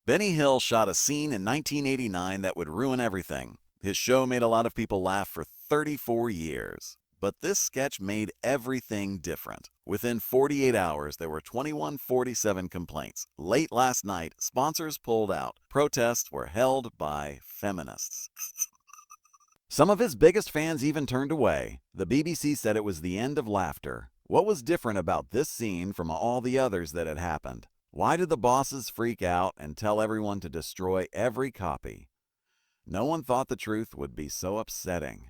Benny Hill shot a scene in 1989 that would ruin everything. His show made a lot of people laugh for 34 years. But this sketch made everything different. Within 48 hours, there were 2147 complaints. Late last night, sponsors pulled out. Protests were held by feminists. Some of his biggest fans even turned away. The BBC said it was the end of laughter. What was different about this scene from all the others that had happened? Why did the bosses freak out and tell everyone to destroy every copy? No one thought the truth would be so upsetting.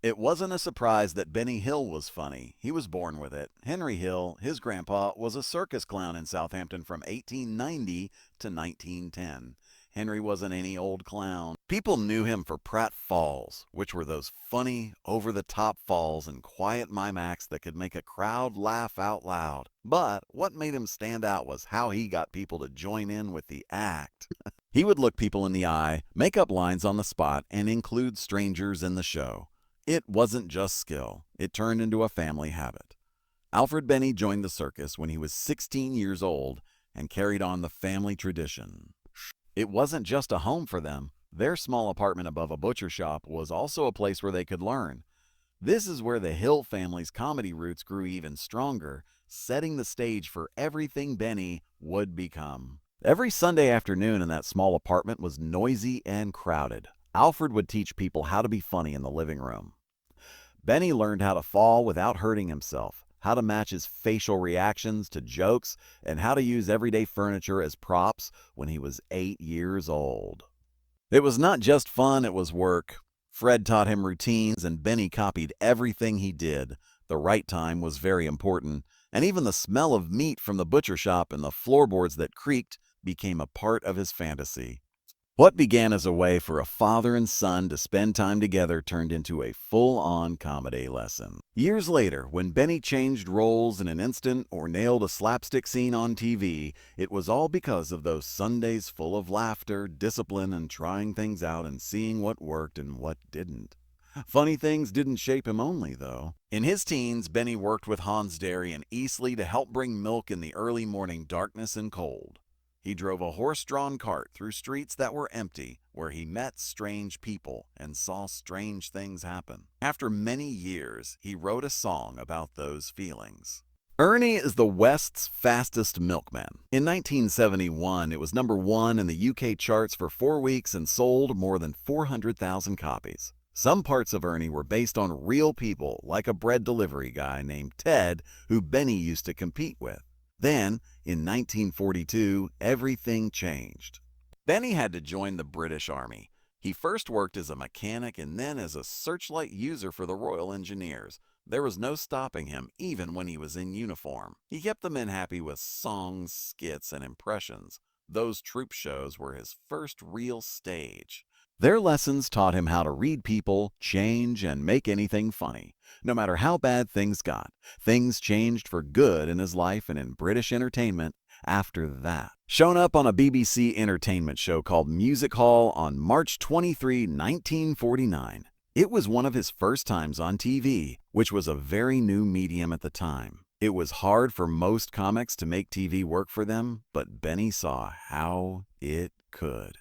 It wasn't a surprise that Benny Hill was funny. He was born with it. Henry Hill, his grandpa, was a circus clown in Southampton from 1890 to 1910. Henry wasn't any old clown. People knew him for Pratt Falls, which were those funny, over-the-top falls and quiet mime acts that could make a crowd laugh out loud. But what made him stand out was how he got people to join in with the act. He would look people in the eye, make up lines on the spot, and include strangers in the show. It wasn't just skill. It turned into a family habit. Alfred Benny joined the circus when he was 16 years old and carried on the family tradition. It wasn't just a home for them. Their small apartment above a butcher shop was also a place where they could learn. This is where the Hill family's comedy roots grew even stronger, setting the stage for everything Benny would become. Every Sunday afternoon in that small apartment was noisy and crowded. Alfred would teach people how to be funny in the living room. Benny learned how to fall without hurting himself, how to match his facial reactions to jokes, and how to use everyday furniture as props when he was 8 years old. It was not just fun, it was work. Fred taught him routines, and Benny copied everything he did. The right time was very important, and even the smell of meat from the butcher shop and the floorboards that creaked became a part of his fantasy. What began as a way for a father and son to spend time together turned into a full-on comedy lesson. Years later, when Benny changed roles in an instant or nailed a slapstick scene on TV, it was all because of those Sundays full of laughter, discipline, and trying things out and seeing what worked and what didn't. Funny things didn't shape him only, though. In his teens, Benny worked with Hans Dairy in Eastleigh to help bring milk in the early morning darkness and cold. He drove a horse-drawn cart through streets that were empty, where he met strange people and saw strange things happen. After many years, he wrote a song about those feelings. Ernie is the West's fastest milkman. In 1971, it was #1 in the UK charts for 4 weeks and sold more than 400,000 copies. Some parts of Ernie were based on real people, like a bread delivery guy named Ted, who Benny used to compete with. Then, in 1942, everything changed. Benny had to join the British Army. He first worked as a mechanic and then as a searchlight user for the Royal Engineers. There was no stopping him, even when he was in uniform. He kept the men happy with songs, skits, and impressions. Those troop shows were his first real stage. Their lessons taught him how to read people, change, and make anything funny. No matter how bad things got, things changed for good in his life and in British entertainment after that. Shown up on a BBC entertainment show called Music Hall on March 23, 1949. It was one of his first times on TV, which was a very new medium at the time. It was hard for most comics to make TV work for them, but Benny saw how it could.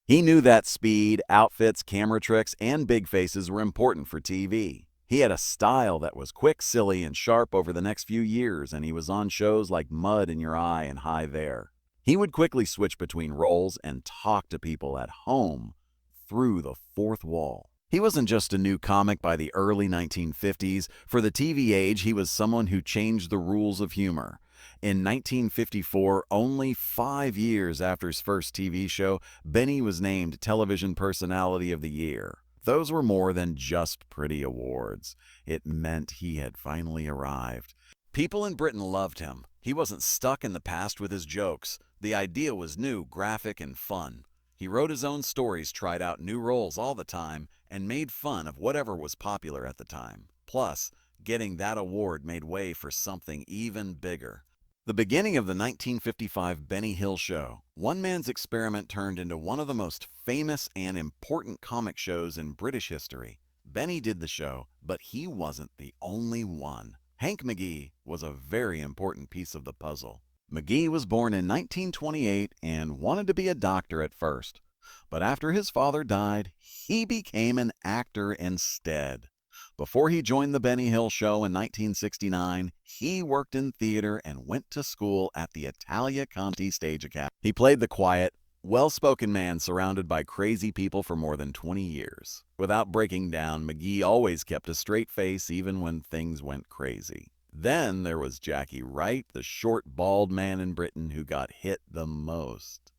He knew that speed, outfits, camera tricks, and big faces were important for TV. He had a style that was quick, silly, and sharp over the next few years, and he was on shows like Mud in Your Eye and Hi There. He would quickly switch between roles and talk to people at home through the fourth wall. He wasn't just a new comic by the early 1950s. For the TV age, he was someone who changed the rules of humor. In 1954, only 5 years after his first TV show, Benny was named Television Personality of the Year. Those were more than just pretty awards. It meant he had finally arrived. People in Britain loved him. He wasn't stuck in the past with his jokes. The idea was new, graphic, and fun. He wrote his own stories, tried out new roles all the time, and made fun of whatever was popular at the time. Plus, getting that award made way for something even bigger. The beginning of the 1955 Benny Hill Show. One man's experiment turned into one of the most famous and important comic shows in British history. Benny did the show, but he wasn't the only one. Hank McGee was a very important piece of the puzzle. McGee was born in 1928 and wanted to be a doctor at first. But after his father died, he became an actor instead. Before he joined the Benny Hill Show in 1969, he worked in theater and went to school at the Italia Conti Stage Academy. He played the quiet, well-spoken man surrounded by crazy people for more than 20 years. Without breaking down, McGee always kept a straight face even when things went crazy. Then there was Jackie Wright, the short, bald man in Britain who got hit the most.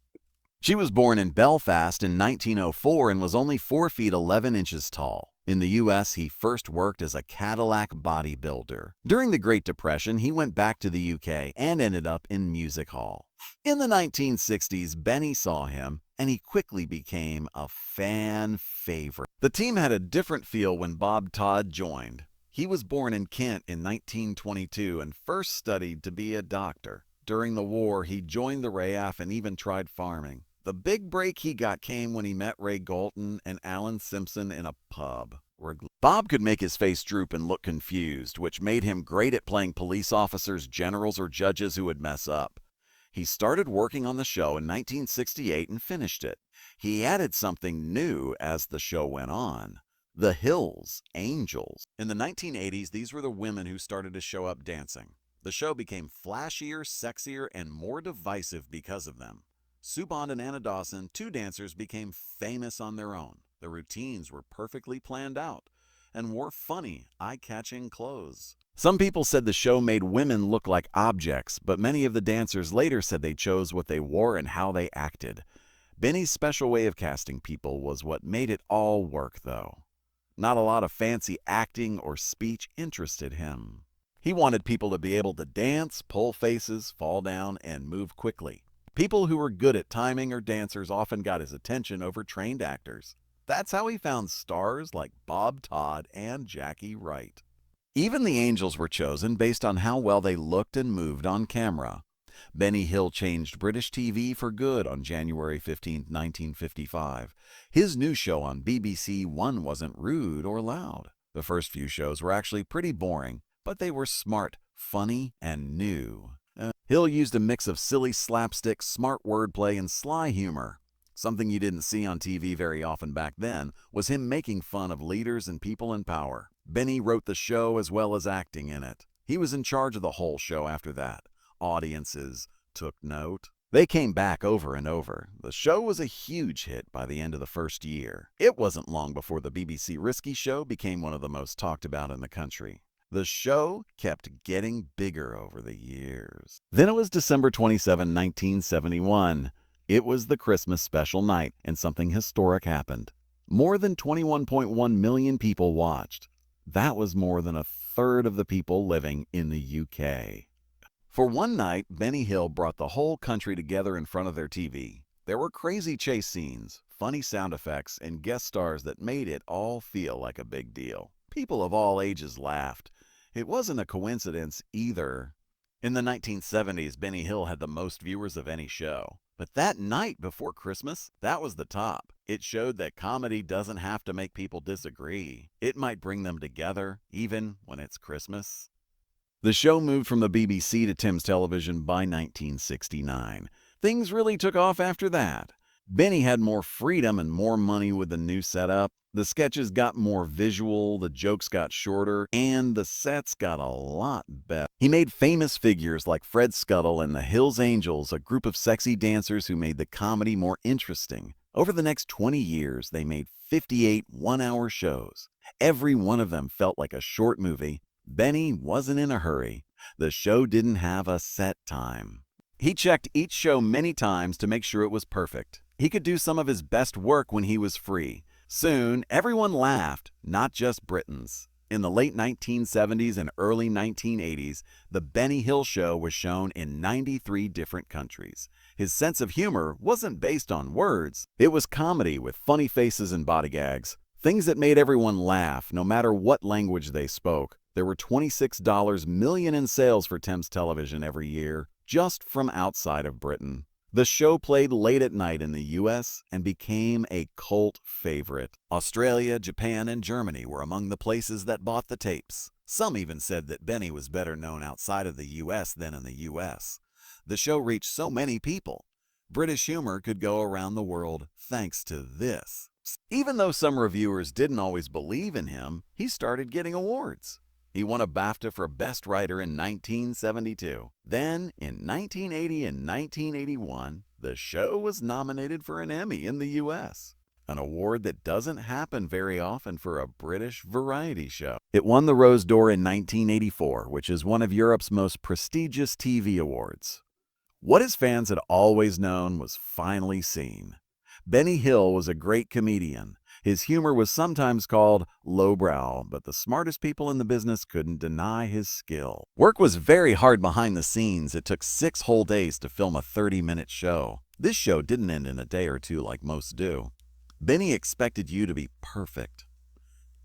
She was born in Belfast in 1904 and was only 4 feet 11 inches tall. In the U.S., he first worked as a Cadillac bodybuilder. During the Great Depression, he went back to the U.K. and ended up in music hall. In the 1960s, Benny saw him, and he quickly became a fan favorite. The team had a different feel when Bob Todd joined. He was born in Kent in 1922 and first studied to be a doctor. During the war, he joined the RAF and even tried farming. The big break he got came when he met Ray Galton and Alan Simpson in a pub. Bob could make his face droop and look confused, which made him great at playing police officers, generals, or judges who would mess up. He started working on the show in 1968 and finished it. He added something new as the show went on. The Hills Angels. In the 1980s, these were the women who started to show up dancing. The show became flashier, sexier, and more divisive because of them. Sue Bond and Anna Dawson, 2 dancers, became famous on their own. The routines were perfectly planned out and wore funny, eye-catching clothes. Some people said the show made women look like objects, but many of the dancers later said they chose what they wore and how they acted. Benny's special way of casting people was what made it all work, though. Not a lot of fancy acting or speech interested him. He wanted people to be able to dance, pull faces, fall down, and move quickly. People who were good at timing or dancers often got his attention over trained actors. That's how he found stars like Bob Todd and Jackie Wright. Even the Angels were chosen based on how well they looked and moved on camera. Benny Hill changed British TV for good on January 15, 1955. His new show on BBC One wasn't rude or loud. The first few shows were actually pretty boring, but they were smart, funny, and new. Hill used a mix of silly slapstick, smart wordplay, and sly humor. Something you didn't see on TV very often back then was him making fun of leaders and people in power. Benny wrote the show as well as acting in it. He was in charge of the whole show after that. Audiences took note. They came back over and over. The show was a huge hit by the end of the first year. It wasn't long before the BBC Risky Show became one of the most talked about in the country. The show kept getting bigger over the years. Then it was December 27, 1971. It was the Christmas special night, and something historic happened. More than 21.1 million people watched. That was more than a third of the people living in the UK. For one night, Benny Hill brought the whole country together in front of their TV. There were crazy chase scenes, funny sound effects, and guest stars that made it all feel like a big deal. People of all ages laughed. It wasn't a coincidence either. In the 1970s, Benny Hill had the most viewers of any show. But that night before Christmas, that was the top. It showed that comedy doesn't have to make people disagree. It might bring them together, even when it's Christmas. The show moved from the BBC to Thames Television by 1969. Things really took off after that. Benny had more freedom and more money with the new setup. The sketches got more visual, the jokes got shorter, and the sets got a lot better. He made famous figures like Fred Scuttle and the Hills Angels, a group of sexy dancers who made the comedy more interesting. Over the next 20 years, they made 58 one-hour shows. Every one of them felt like a short movie. Benny wasn't in a hurry. The show didn't have a set time. He checked each show many times to make sure it was perfect. He could do some of his best work when he was free. Soon, everyone laughed, not just Britons. In the late 1970s and early 1980s, The Benny Hill Show was shown in 93 different countries. His sense of humor wasn't based on words. It was comedy with funny faces and body gags. Things that made everyone laugh, no matter what language they spoke. There were $26 million in sales for Thames Television every year, just from outside of Britain. The show played late at night in the US and became a cult favorite. Australia, Japan, and Germany were among the places that bought the tapes. Some even said that Benny was better known outside of the US than in the US. The show reached so many people. British humor could go around the world thanks to this. Even though some reviewers didn't always believe in him, he started getting awards. He won a BAFTA for Best Writer in 1972. Then, in 1980 and 1981, the show was nominated for an Emmy in the US, an award that doesn't happen very often for a British variety show. It won the Rose d'Or in 1984, which is one of Europe's most prestigious TV awards. What his fans had always known was finally seen. Benny Hill was a great comedian. His humor was sometimes called lowbrow, but the smartest people in the business couldn't deny his skill. Work was very hard behind the scenes. It took 6 whole days to film a 30-minute show. This show didn't end in a day or two like most do. Benny expected you to be perfect.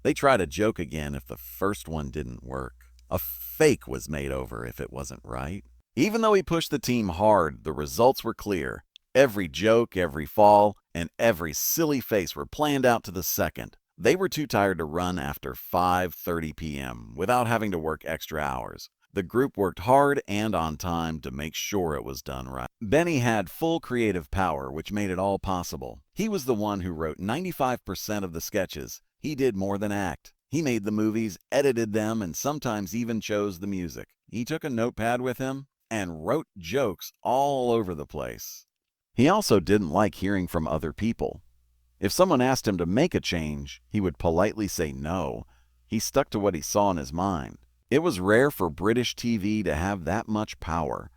They tried a joke again if the first one didn't work. A fake was made over if it wasn't right. Even though he pushed the team hard, the results were clear. Every joke, every fall, and every silly face were planned out to the second. They were too tired to run after 5:30 p.m. without having to work extra hours. The group worked hard and on time to make sure it was done right. Benny had full creative power, which made it all possible. He was the one who wrote 95% of the sketches. He did more than act. He made the movies, edited them, and sometimes even chose the music. He took a notepad with him and wrote jokes all over the place. He also didn't like hearing from other people. If someone asked him to make a change, he would politely say no. He stuck to what he saw in his mind. It was rare for British TV to have that much power,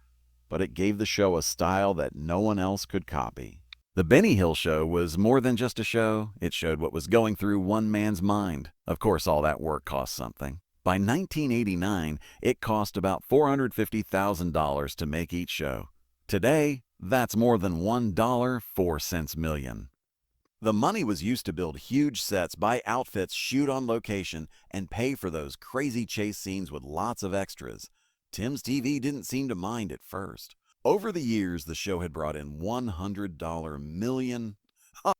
but it gave the show a style that no one else could copy. The Benny Hill Show was more than just a show. It showed what was going through one man's mind. Of course, all that work cost something. By 1989, it cost about $450,000 to make each show. Today, that's more than $1.04 million. The money was used to build huge sets, buy outfits, shoot on location, and pay for those crazy chase scenes with lots of extras. Tim's TV didn't seem to mind at first. Over the years, the show had brought in $100 million.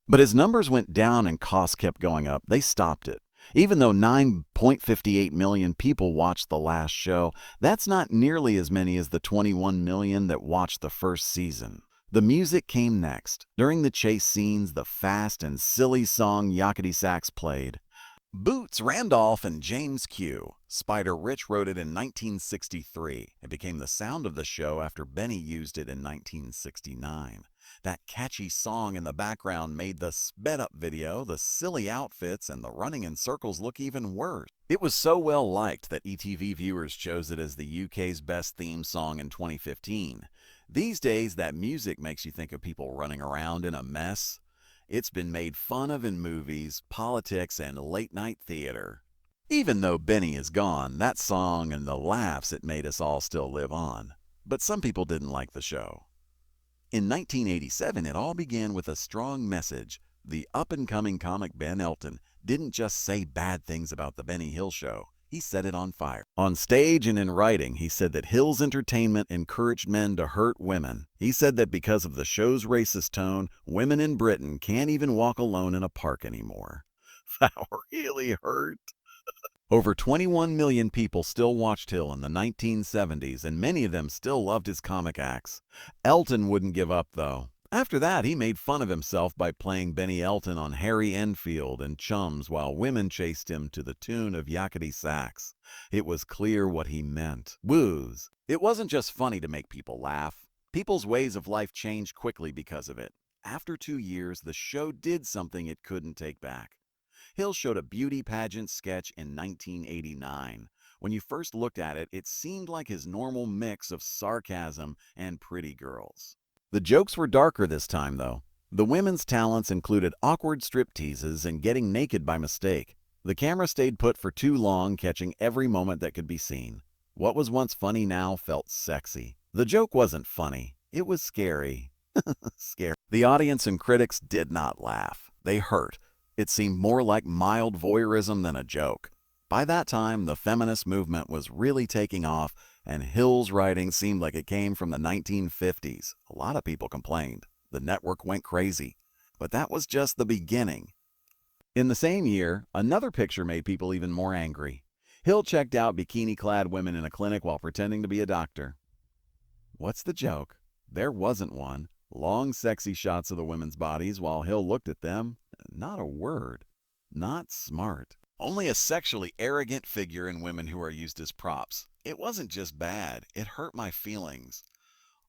But as numbers went down and costs kept going up, they stopped it. Even though 9.58 million people watched the last show, that's not nearly as many as the 21 million that watched the first season. The music came next. During the chase scenes, the fast and silly song Yakety Sax played. Boots Randolph and James Q. Spider Rich wrote it in 1963. It became the sound of the show after Benny used it in 1969. That catchy song in the background made the sped-up video, the silly outfits, and the running in circles look even worse. It was so well liked that ETV viewers chose it as the UK's best theme song in 2015. These days, that music makes you think of people running around in a mess. It's been made fun of in movies, politics, and late-night theater. Even though Benny is gone, that song and the laughs it made us all still live on. But some people didn't like the show. In 1987, it all began with a strong message. The up-and-coming comic Ben Elton didn't just say bad things about the Benny Hill Show. He set it on fire. On stage and in writing, he said that Hill's entertainment encouraged men to hurt women. He said that because of the show's racist tone, women in Britain can't even walk alone in a park anymore. That really hurt. Over 21 million people still watched Hill in the 1970s, and many of them still loved his comic acts. Elton wouldn't give up, though. After that, he made fun of himself by playing Benny Elton on Harry Enfield and Chums while women chased him to the tune of Yakety Sax. It was clear what he meant. Woos. It wasn't just funny to make people laugh. People's ways of life changed quickly because of it. After 2 years, the show did something it couldn't take back. Hill showed a beauty pageant sketch in 1989. When you first looked at it, it seemed like his normal mix of sarcasm and pretty girls. The jokes were darker this time, though. The women's talents included awkward stripteases and getting naked by mistake. The camera stayed put for too long, catching every moment that could be seen. What was once funny now felt sexy. The joke wasn't funny. It was scary. Scary. The audience and critics did not laugh. They hurt. It seemed more like mild voyeurism than a joke. By that time, the feminist movement was really taking off, and Hill's writing seemed like it came from the 1950s. A lot of people complained. The network went crazy. But that was just the beginning. In the same year, another picture made people even more angry. Hill checked out bikini-clad women in a clinic while pretending to be a doctor. What's the joke? There wasn't one. Long, sexy shots of the women's bodies while Hill looked at them. Not a word. Not smart. Only a sexually arrogant figure and women who are used as props. It wasn't just bad, it hurt my feelings.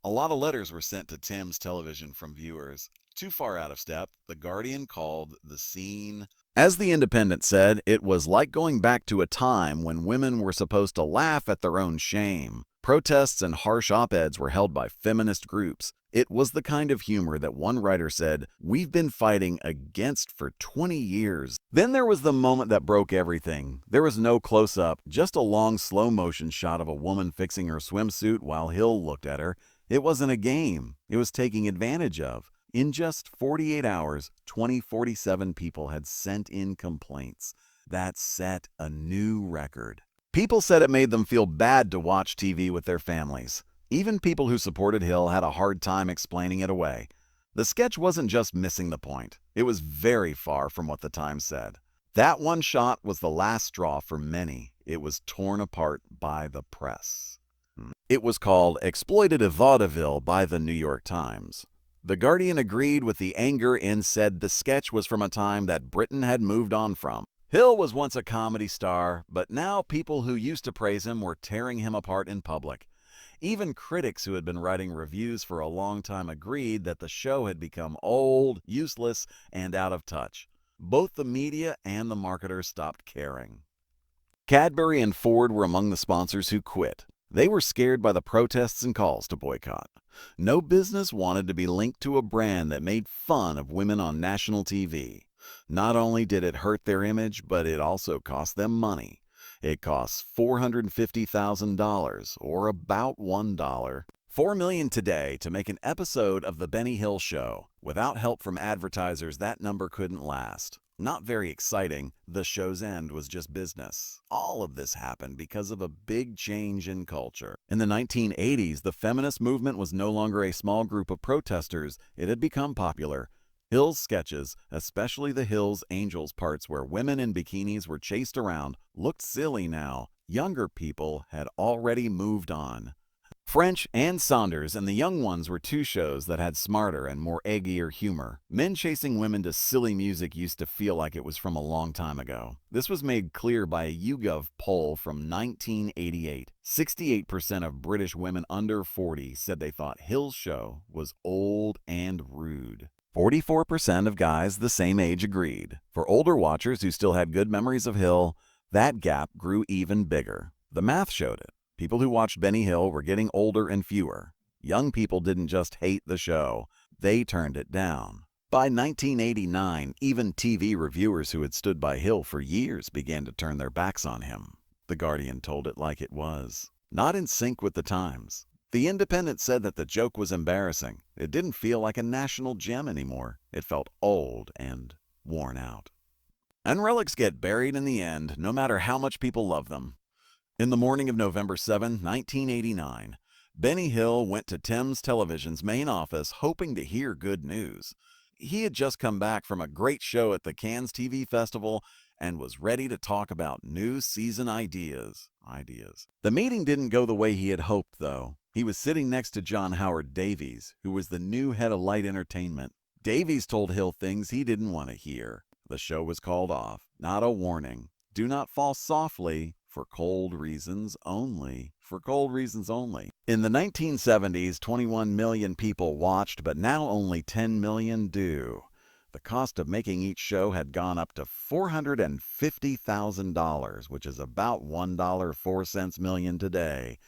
A lot of letters were sent to Thames Television from viewers. Too far out of step, The Guardian called the scene. As The Independent said, it was like going back to a time when women were supposed to laugh at their own shame. Protests and harsh op-eds were held by feminist groups. It was the kind of humor that one writer said, "We've been fighting against for 20 years. Then there was the moment that broke everything. There was no close-up, just a long slow-motion shot of a woman fixing her swimsuit while Hill looked at her. It wasn't a game. It was taking advantage of. In just 48 hours, 2,047 people had sent in complaints. That set a new record. People said it made them feel bad to watch TV with their families. Even people who supported Hill had a hard time explaining it away. The sketch wasn't just missing the point. It was very far from what the Times said. That one shot was the last straw for many. It was torn apart by the press. It was called exploitative vaudeville by the New York Times. The Guardian agreed with the anger and said the sketch was from a time that Britain had moved on from. Hill was once a comedy star, but now people who used to praise him were tearing him apart in public. Even critics who had been writing reviews for a long time agreed that the show had become old, useless, and out of touch. Both the media and the marketers stopped caring. Cadbury and Ford were among the sponsors who quit. They were scared by the protests and calls to boycott. No business wanted to be linked to a brand that made fun of women on national TV. Not only did it hurt their image, but it also cost them money. It costs $450,000, or about $1. $4 million today to make an episode of The Benny Hill Show. Without help from advertisers, that number couldn't last. Not very exciting, the show's end was just business. All of this happened because of a big change in culture. In the 1980s, the feminist movement was no longer a small group of protesters. It had become popular. Hill's sketches, especially the Hills Angels parts where women in bikinis were chased around, looked silly now. Younger people had already moved on. French and Saunders and The Young Ones were two shows that had smarter and more eggier humor. Men chasing women to silly music used to feel like it was from a long time ago. This was made clear by a YouGov poll from 1988. 68% of British women under 40 said they thought Hill's show was old and rude. 44% of guys the same age agreed. For older watchers who still had good memories of Hill, that gap grew even bigger. The math showed it. People who watched Benny Hill were getting older and fewer. Young people didn't just hate the show, they turned it down. By 1989, even TV reviewers who had stood by Hill for years began to turn their backs on him. The Guardian told it like it was. Not in sync with the times. The Independent said that the joke was embarrassing. It didn't feel like a national gem anymore. It felt old and worn out. And relics get buried in the end, no matter how much people love them. In the morning of November 7, 1989, Benny Hill went to Thames Television's main office hoping to hear good news. He had just come back from a great show at the Cannes TV Festival and was ready to talk about new season ideas. The meeting didn't go the way he had hoped, though. He was sitting next to John Howard Davies, who was the new head of Light Entertainment. Davies told Hill things he didn't want to hear. The show was called off. Not a warning. Do not fall softly. For cold reasons only. For cold reasons only. In the 1970s, 21 million people watched, but now only 10 million do. The cost of making each show had gone up to $450,000, which is about $1.04 million today.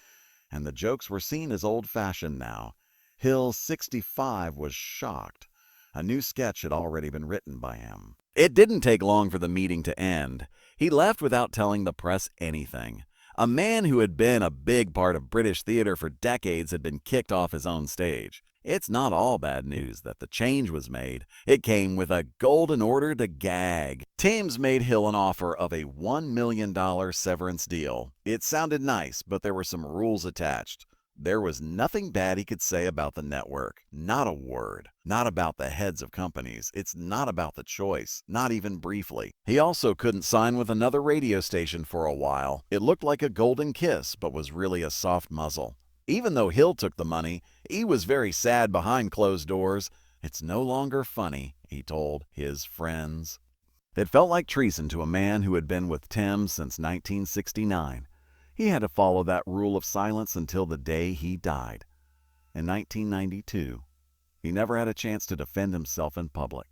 And the jokes were seen as old-fashioned now. Hill, 65, was shocked. A new sketch had already been written by him. It didn't take long for the meeting to end. He left without telling the press anything. A man who had been a big part of British theater for decades had been kicked off his own stage. It's not all bad news that the change was made. It came with a golden order to gag. Thames made Hill an offer of a $1 million severance deal. It sounded nice, but there were some rules attached. There was nothing bad he could say about the network. Not a word. Not about the heads of companies. It's not about the choice. Not even briefly. He also couldn't sign with another radio station for a while. It looked like a golden kiss, but was really a soft muzzle. Even though Hill took the money, he was very sad behind closed doors. It's no longer funny, he told his friends. It felt like treason to a man who had been with Thames since 1969. He had to follow that rule of silence until the day he died. In 1992, he never had a chance to defend himself in public.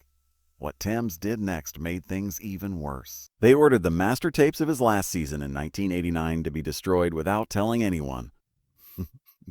What Thames did next made things even worse. They ordered the master tapes of his last season in 1989 to be destroyed without telling anyone.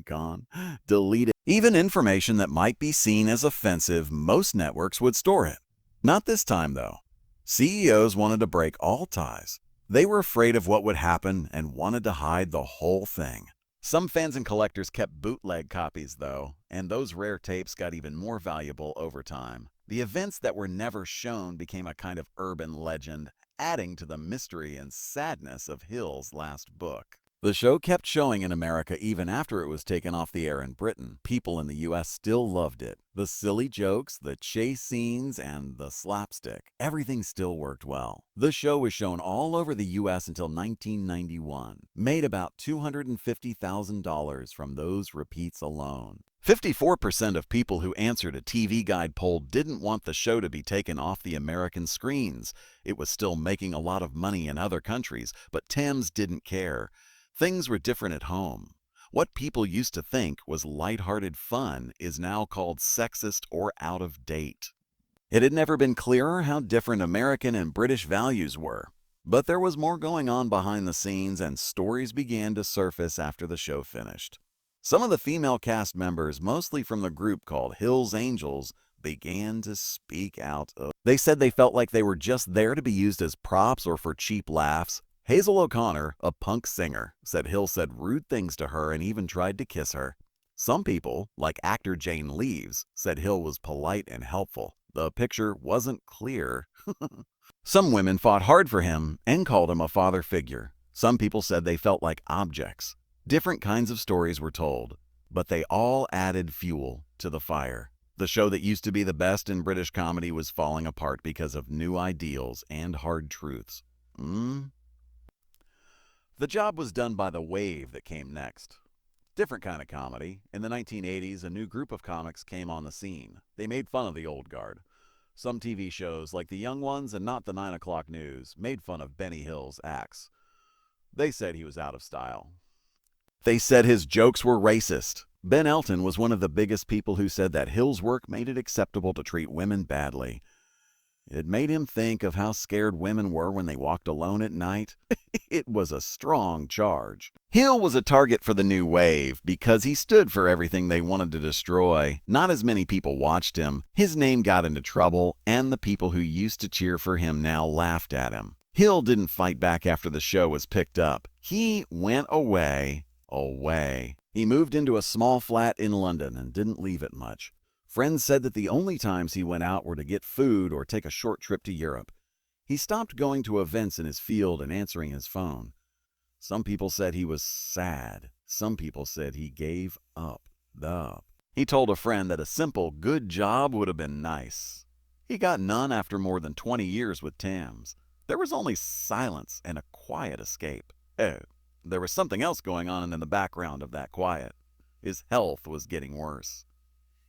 Gone. Deleted. Even information that might be seen as offensive, most networks would store it. Not this time, though. CEOs wanted to break all ties. They were afraid of what would happen and wanted to hide the whole thing. Some fans and collectors kept bootleg copies, though, and those rare tapes got even more valuable over time. The events that were never shown became a kind of urban legend, adding to the mystery and sadness of Hill's last book. The show kept showing in America even after it was taken off the air in Britain. People in the U.S. still loved it. The silly jokes, the chase scenes, and the slapstick. Everything still worked well. The show was shown all over the U.S. until 1991. Made about $250,000 from those repeats alone. 54% of people who answered a TV Guide poll didn't want the show to be taken off the American screens. It was still making a lot of money in other countries, but Thames didn't care. Things were different at home. What people used to think was lighthearted fun is now called sexist or out of date. It had never been clearer how different American and British values were. But there was more going on behind the scenes, and stories began to surface after the show finished. Some of the female cast members, mostly from the group called Hill's Angels, began to speak out. They said they felt like they were just there to be used as props or for cheap laughs. Hazel O'Connor, a punk singer, said Hill said rude things to her and even tried to kiss her. Some people, like actor Jane Leeves, said Hill was polite and helpful. The picture wasn't clear. Some women fought hard for him and called him a father figure. Some people said they felt like objects. Different kinds of stories were told, but they all added fuel to the fire. The show that used to be the best in British comedy was falling apart because of new ideals and hard truths. The job was done by the wave that came next. Different kind of comedy. In the 1980s, a new group of comics came on the scene. They made fun of the old guard. Some TV shows, like The Young Ones and Not the 9 O'Clock News, made fun of Benny Hill's acts. They said he was out of style. They said his jokes were racist. Ben Elton was one of the biggest people who said that Hill's work made it acceptable to treat women badly. It made him think of how scared women were when they walked alone at night. It was a strong charge. Hill was a target for the new wave because he stood for everything they wanted to destroy. Not as many people watched him. His name got into trouble, and the people who used to cheer for him now laughed at him. Hill didn't fight back after the show was picked up. He went away. He moved into a small flat in London and didn't leave it much. Friends said that the only times he went out were to get food or take a short trip to Europe. He stopped going to events in his field and answering his phone. Some people said he was sad. Some people said he gave up. He told a friend that a simple, good job would have been nice. He got none after more than 20 years with Thames. There was only silence and a quiet escape. There was something else going on in the background of that quiet. His health was getting worse.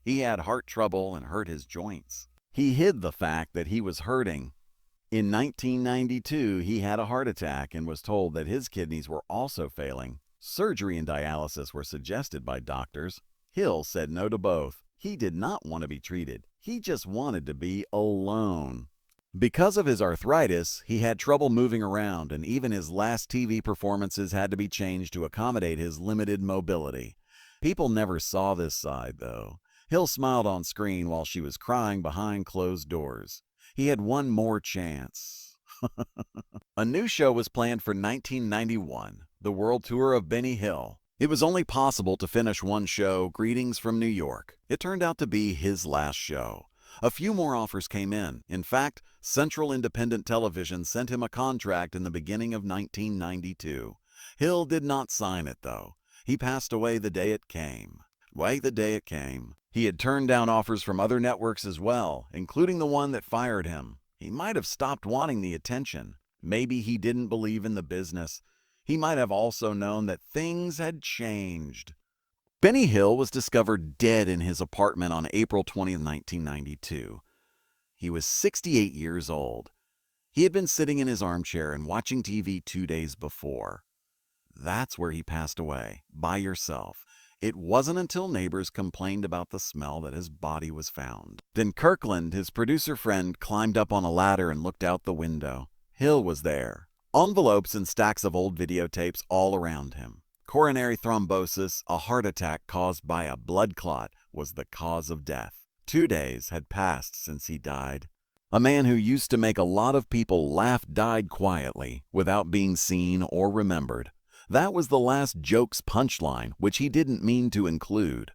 He had heart trouble and hurt his joints. He hid the fact that he was hurting. In 1992, he had a heart attack and was told that his kidneys were also failing. Surgery and dialysis were suggested by doctors. Hill said no to both. He did not want to be treated. He just wanted to be alone. Because of his arthritis, he had trouble moving around, and even his last TV performances had to be changed to accommodate his limited mobility. People never saw this side, though. Hill smiled on screen while she was crying behind closed doors. He had one more chance. A new show was planned for 1991, the world tour of Benny Hill. It was only possible to finish one show, Greetings from New York. It turned out to be his last show. A few more offers came in. In fact, Central Independent Television sent him a contract in the beginning of 1992. Hill did not sign it, though. He passed away the day it came. He had turned down offers from other networks as well, including the one that fired him. He might have stopped wanting the attention. Maybe he didn't believe in the business. He might have also known that things had changed. Benny Hill was discovered dead in his apartment on April 20, 1992. He was 68 years old. He had been sitting in his armchair and watching TV 2 days before. That's where he passed away, by yourself. It wasn't until neighbors complained about the smell that his body was found. Then Kirkland, his producer friend, climbed up on a ladder and looked out the window. Hill was there. Envelopes and stacks of old videotapes all around him. Coronary thrombosis, a heart attack caused by a blood clot, was the cause of death. 2 days had passed since he died. A man who used to make a lot of people laugh died quietly, without being seen or remembered. That was the last joke's punchline, which he didn't mean to include.